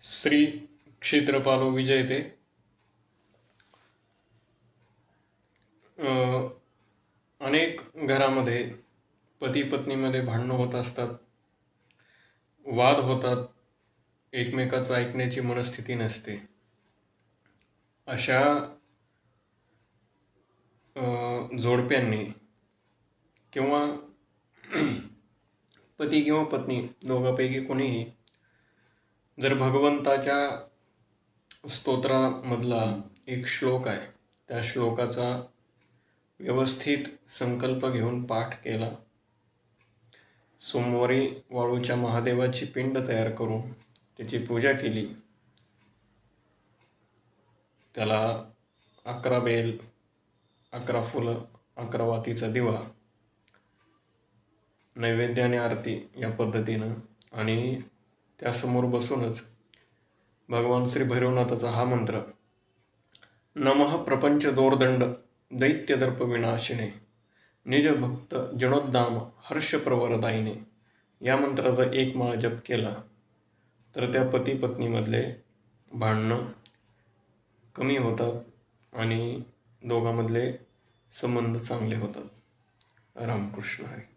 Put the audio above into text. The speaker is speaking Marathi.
श्री क्षेत्रपालो विजयते. अनेक घरामध्ये पती पत्नीमध्ये भांडणं होत असतात, वाद होतात, एकमेकाचं ऐकण्याची मनस्थिती नसते. अशा जोडप्यांनी किंवा पती किंवा पत्नी दोघांपैकी कोणीही जर भगवंताच्या स्तोत्रामधला एक श्लोक आहे, त्या श्लोकाचा व्यवस्थित संकल्प घेऊन पाठ केला, सोमवारी वाळूच्या महादेवाची पिंड तयार करून त्याची पूजा केली, त्याला 11 बेल, 11 फुलं, 11 वातीचा दिवा, नैवेद्य आणि आरती या पद्धतीनं, आणि त्यासमोर बसूनच भगवान श्री भैरवनाथाचा हा मंत्र, नमः प्रपंच दोर्दंड दैत्यदर्प विनाशिने निज भक्त जिणोद्दाम हर्ष प्रवरदायिने, या मंत्राचा 1 माळ जप केला तर त्या पती पत्नीमधले भांडणं कमी होतात आणि दोघांमधले संबंध चांगले होतात. रामकृष्ण हरी.